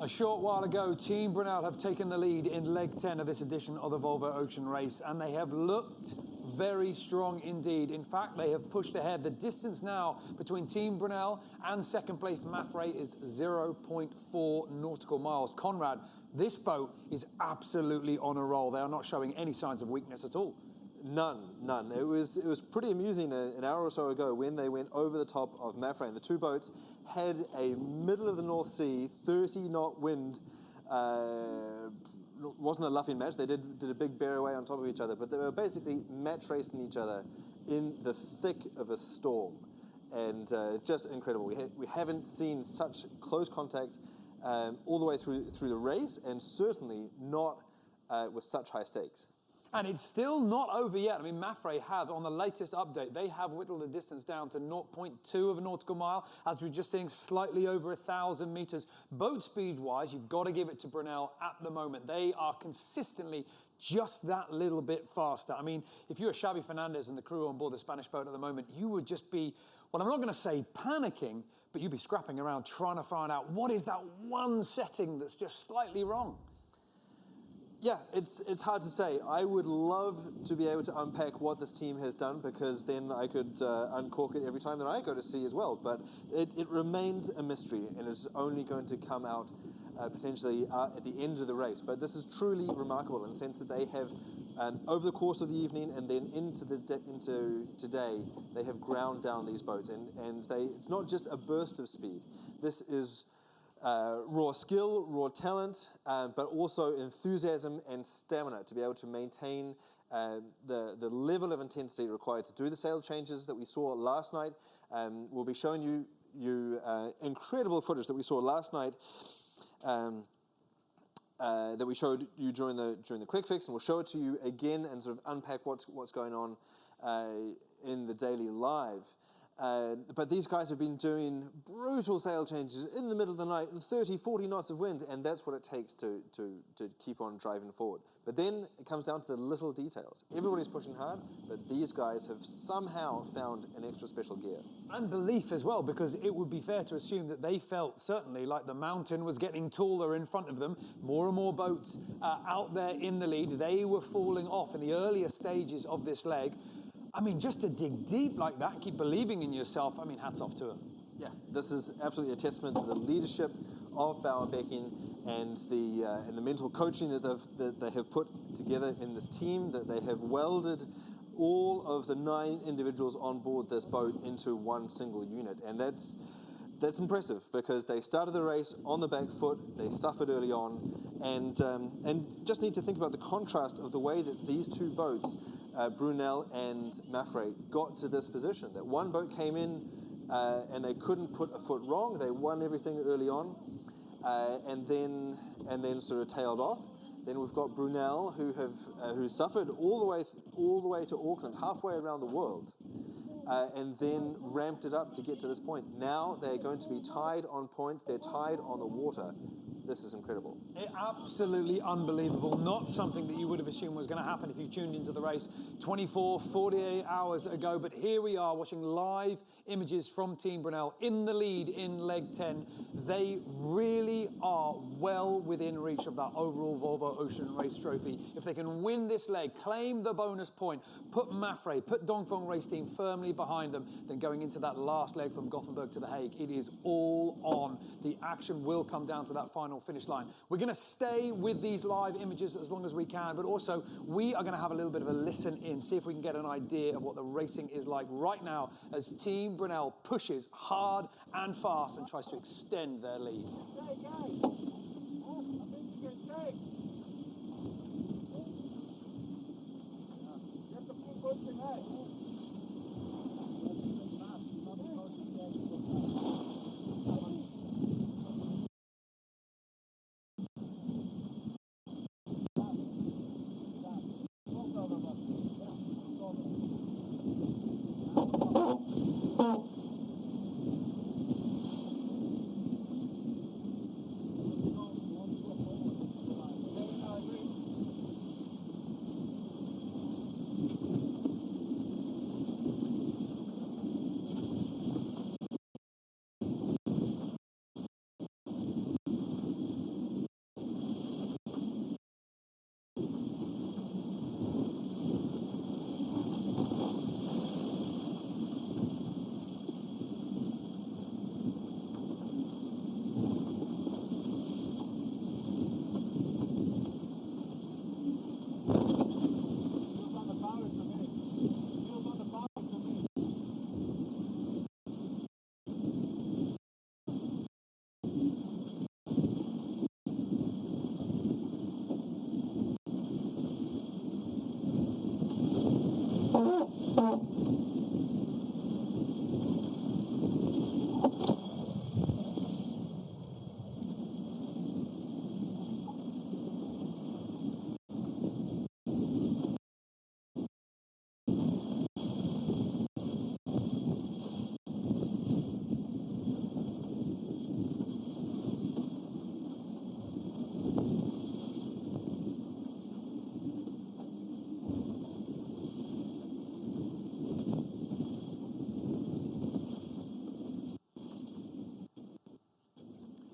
A short while ago, Team Brunel have taken the lead in leg 10 of this edition of the Volvo Ocean Race, and they have looked very strong indeed. In fact, they have pushed ahead. The distance now between Team Brunel and second place Mafre is 0.4 nautical miles. Conrad, this boat is absolutely on a roll. They are not showing any signs of weakness at all. None. It was pretty amusing an hour or so ago when they went over the top of Mafre, and the two boats had a middle of the North Sea 30-knot wind. Wasn't a luffing match. They did a big bear away on top of each other, but they were basically match racing each other in the thick of a storm, and just incredible. We haven't seen such close contact all the way through the race, and certainly not with such high stakes. And it's still not over yet. I mean, Mafre have, on the latest update, they have whittled the distance down to 0.2 of a nautical mile, as we're just seeing slightly over 1,000 meters. Boat speed-wise, you've got to give it to Brunel at the moment. They are consistently just that little bit faster. I mean, if you're Xavi Fernandez and the crew on board the Spanish boat at the moment, you would just be, well, I'm not going to say panicking, but you'd be scrapping around trying to find out what is that one setting that's just slightly wrong. Yeah, it's hard to say. I would love to be able to unpack what this team has done, because then I could uncork it every time that I go to sea as well. But it remains a mystery, and it's only going to come out potentially at the end of the race. But this is truly remarkable in the sense that they have, over the course of the evening and then into today, they have ground down these boats, and it's not just a burst of speed. This is raw skill, raw talent, but also enthusiasm and stamina to be able to maintain the level of intensity required to do the sail changes that we saw last night. We'll be showing you incredible footage that we saw last night, that we showed you during the quick fix, and we'll show it to you again and sort of unpack what's going on in the daily live. But these guys have been doing brutal sail changes in the middle of the night and 30, 40 knots of wind, and that's what it takes to keep on driving forward. But then it comes down to the little details. Everybody's pushing hard, but these guys have somehow found an extra special gear. And belief as well, because it would be fair to assume that they felt certainly like the mountain was getting taller in front of them. More and more boats out there in the lead. They were falling off in the earlier stages of this leg. I mean, just to dig deep like that, keep believing in yourself, I mean, hats off to them. Yeah, this is absolutely a testament to the leadership of Bauerbecken and the mental coaching that they have put together in this team, that they have welded all of the 9 individuals on board this boat into one single unit. And that's impressive, because they started the race on the back foot, they suffered early on, and just need to think about the contrast of the way that these two boats, Brunel and Mafre, got to this position. That one boat came in and they couldn't put a foot wrong. They won everything early on, and then sort of tailed off. Then we've got Brunel, who suffered all the way to Auckland, halfway around the world, and then ramped it up to get to this point. Now they're going to be tied on points. They're tied on the water. This is incredible. Absolutely unbelievable. Not something that you would have assumed was going to happen if you tuned into the race 24, 48 hours ago. But here we are watching live images from Team Brunel in the lead in leg 10. They really are well within reach of that overall Volvo Ocean Race Trophy. If they can win this leg, claim the bonus point, put Mafre, put Dongfeng Race Team firmly behind them, then going into that last leg from Gothenburg to The Hague, it is all on. The action will come down to that final finish line. We're going to stay with these live images as long as we can, but also we are going to have a little bit of a listen in, see if we can get an idea of what the racing is like right now as Team Brunel pushes hard and fast and tries to extend their lead.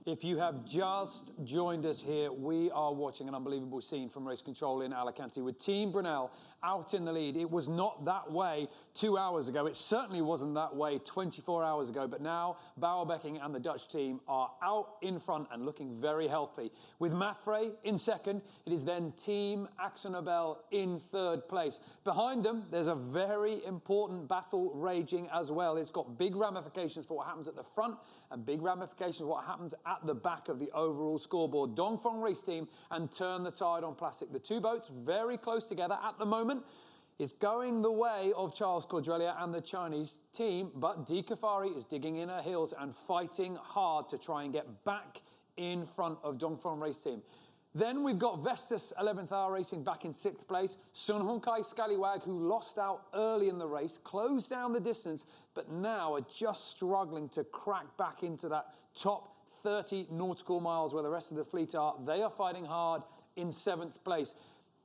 If you have just joined us here, we are watching an unbelievable scene from race control in Alicante with Team Brunel out in the lead. It was not that way 2 hours ago. It certainly wasn't that way 24 hours ago. But now Bauerbecking and the Dutch team are out in front and looking very healthy. With Mafre in second, it is then Team AkzoNobel in third place. Behind them, there's a very important battle raging as well. It's got big ramifications for what happens at the front and big ramifications for what happens at the back of the overall scoreboard. Dongfeng Race Team and Turn the Tide on Plastic. The two boats very close together at the moment. It's going the way of Charles Cordrelia and the Chinese team, but Di Kafari is digging in her heels and fighting hard to try and get back in front of Dongfeng Race Team. Then we've got Vestas 11th Hour Racing back in 6th place. Sun Honkai Scallywag, who lost out early in the race, closed down the distance, but now are just struggling to crack back into that top 30 nautical miles where the rest of the fleet are. They are fighting hard in 7th place.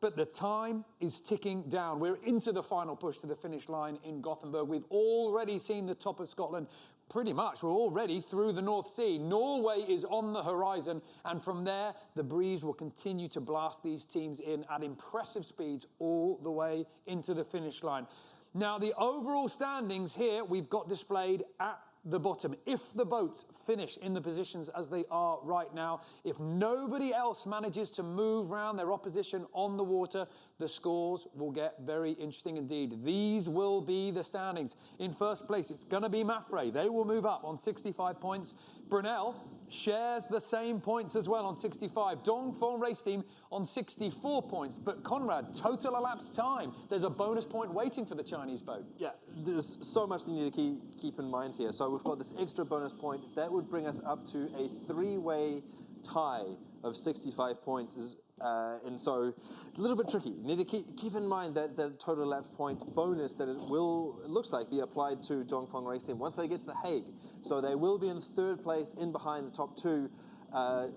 But the time is ticking down. We're into the final push to the finish line in Gothenburg. We've already seen the top of Scotland. Pretty much, we're already through the North Sea. Norway is on the horizon, and from there, the breeze will continue to blast these teams in at impressive speeds all the way into the finish line. Now, the overall standings here we've got displayed at the bottom. If the boats finish in the positions as they are right now, if nobody else manages to move around their opposition on the water, the scores will get very interesting indeed. These will be the standings. In first place, it's going to be Mafre. They will move up on 65 points. Brunel shares the same points as well on 65. Dongfeng Race Team on 64 points. But Conrad, total elapsed time. There's a bonus point waiting for the Chinese boat. Yeah, there's so much you need to keep in mind here. So we've got this extra bonus point. That would bring us up to a three-way tie of 65 points. And so a little bit tricky. You need to keep in mind that the total elapsed point bonus that it looks like, be applied to Dongfeng Race Team once they get to The Hague. So they will be in third place in behind the top two,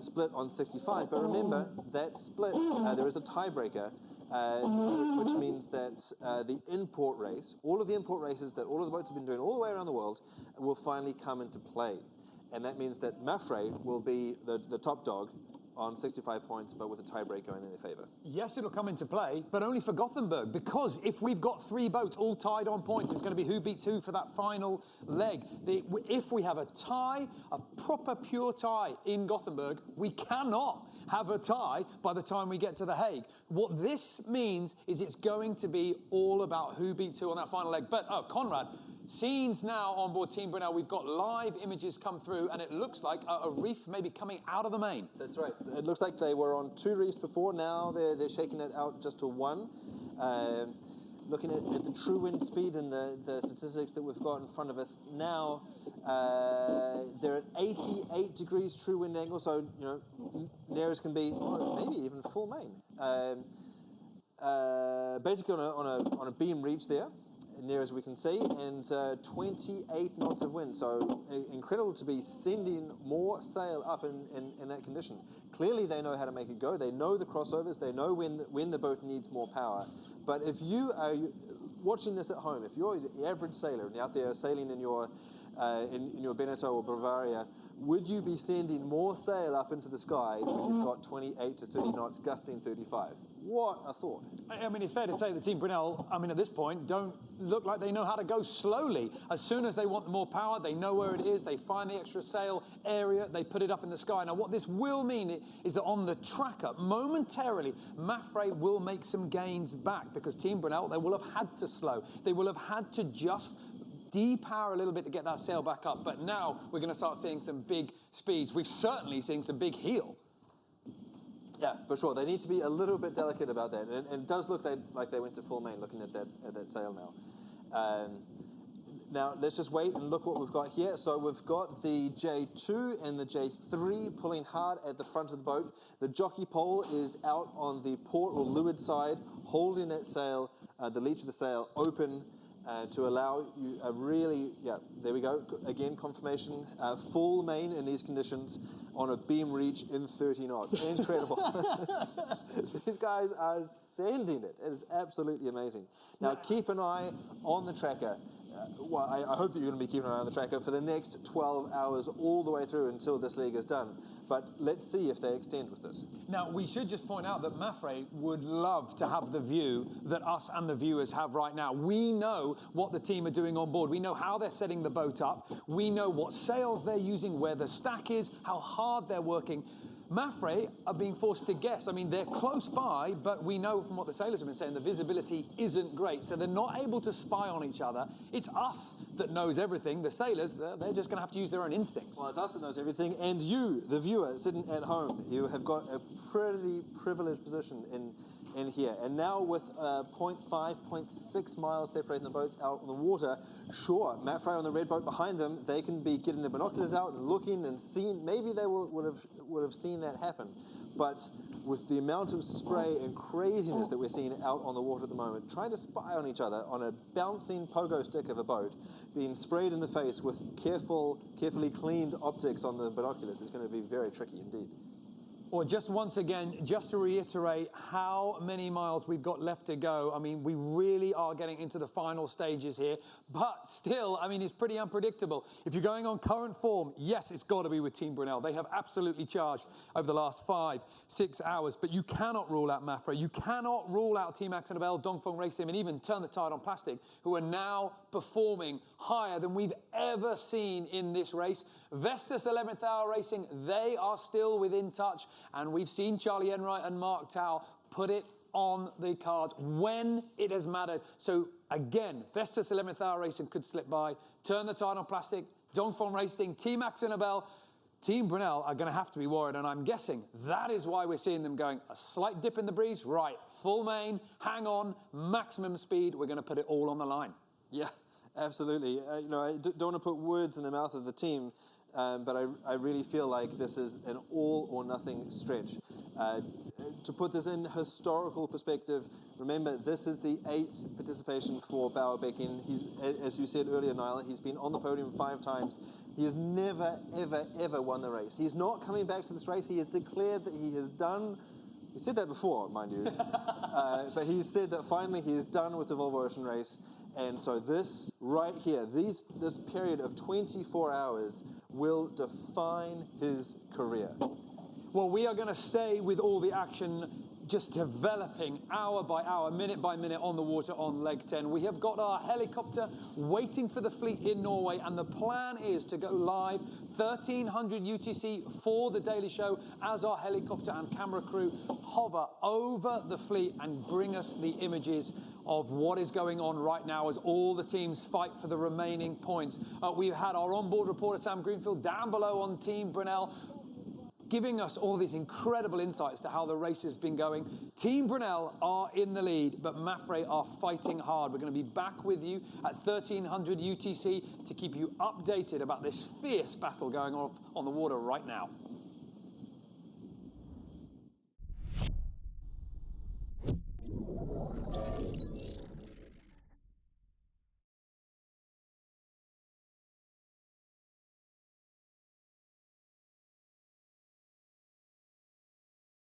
split on 65. But remember, that split, there is a tiebreaker, which means that the import race, all of the import races that all of the boats have been doing all the way around the world, will finally come into play. And that means that Mafre will be the top dog on 65 points, but with a tiebreaker in their favour. Yes, it'll come into play, but only for Gothenburg, because if we've got three boats all tied on points, it's going to be who beats who for that final leg. If we have a tie, a proper pure tie in Gothenburg, we cannot have a tie by the time we get to The Hague. What this means is it's going to be all about who beats who on that final leg. But, Conrad, scenes now on board Team Brunel. We've got live images come through, and it looks like a reef may be coming out of the main. That's right. It looks like they were on 2 reefs before. Now they're shaking it out just to 1. Looking at the true wind speed and the statistics that we've got in front of us now, they're at 88 degrees true wind angle, so near as can be, maybe even full main. Basically on a beam reach there, near as we can see, and 28 knots of wind. So incredible to be sending more sail up in that condition. Clearly they know how to make it go. They know the crossovers. They know when the boat needs more power. But if you are watching this at home, if you're the average sailor and you're out there sailing in your Beneteau or Bavaria, would you be sending more sail up into the sky when you've got 28 to 30 knots gusting 35? What a thought. I mean, it's fair to say the Team Brunel, at this point, don't look like they know how to go slowly. As soon as they want more power, they know where it is, they find the extra sail area, they put it up in the sky. Now, what this will mean is that on the tracker, momentarily, Mafre will make some gains back, because Team Brunel, they will have had to slow. They will have had to just depower a little bit to get that sail back up. But now we're going to start seeing some big speeds. We've certainly seen some big heel. Yeah, for sure. They need to be a little bit delicate about that. And it does look like they went to full main looking at that sail now. Now, let's just wait and look what we've got here. So we've got the J2 and the J3 pulling hard at the front of the boat. The jockey pole is out on the port or leeward side, holding that sail, the leech of the sail, open to allow you a really, there we go, again, confirmation, full main in these conditions on a beam reach in 30 knots. Incredible. These guys are sending it. It is absolutely amazing. Now, keep an eye on the tracker. well, I hope that you're going to be keeping an eye on the tracker for the next 12 hours all the way through until this leg is done. But let's see if they extend with this. Now, we should just point out that Mafre would love to have the view that us and the viewers have right now. We know what the team are doing on board. We know how they're setting the boat up. We know what sails they're using, where the stack is, how hard they're working. Mafre are being forced to guess. I mean, they're close by, but we know from what the sailors have been saying, the visibility isn't great. So they're not able to spy on each other. It's us that knows everything. The sailors, they're just going to have to use their own instincts. Well, it's us that knows everything. And you, the viewer, sitting at home, you have got a pretty privileged position in here. And now with 0.5, 0.6 miles separating the boats out on the water, sure, Matt Frey on the red boat behind them, they can be getting the binoculars out and looking and seeing. Maybe they would have seen that happen. But with the amount of spray and craziness that we're seeing out on the water at the moment, trying to spy on each other on a bouncing pogo stick of a boat, being sprayed in the face with carefully cleaned optics on the binoculars is going to be very tricky indeed. Or just once again, just to reiterate how many miles we've got left to go. I mean, we really are getting into the final stages here, but still, I mean, it's pretty unpredictable. If you're going on current form, yes, it's got to be with Team Brunel. They have absolutely charged over the last 5-6 hours, but you cannot rule out Mafre. You cannot rule out Team Axonabel, Dongfeng Racing, and even Turn the Tide on Plastic, who are now performing higher than we've ever seen in this race. Vestas 11th Hour Racing, they are still within touch. And we've seen Charlie Enright and Mark Tao put it on the cards when it has mattered. So again, Vestas 11th Hour Racing could slip by. Turn the Tide on Plastic, Dongfeng Racing, Team Axonabel, Team Brunel are going to have to be worried. And I'm guessing that is why we're seeing them going a slight dip in the breeze. Right, full main, hang on, maximum speed. We're going to put it all on the line. Yeah, absolutely. I don't want to put words in the mouth of the team. But I really feel like this is an all or nothing stretch. To put this in historical perspective, remember this is the 8th participation for Bauer Becking. He's, as you said earlier, Niall, he's been on the podium 5 times. He has never, ever, ever won the race. He's not coming back to this race. He has declared that he has done. He said that before, mind you. But he said that finally he is done with the Volvo Ocean race. And so this right here, this period of 24 hours will define his career. Well, we are going to stay with all the action just developing hour by hour, minute by minute on the water on leg 10. We have got our helicopter waiting for the fleet in Norway, and the plan is to go live 1300 UTC for the Daily Show as our helicopter and camera crew hover over the fleet and bring us the images of what is going on right now as all the teams fight for the remaining points. We've had our onboard reporter Sam Greenfield down below on Team Brunel giving us all these incredible insights to how the race has been going. Team Brunel are in the lead, but Mafre are fighting hard. We're going to be back with you at 1300 UTC to keep you updated about this fierce battle going on the water right now.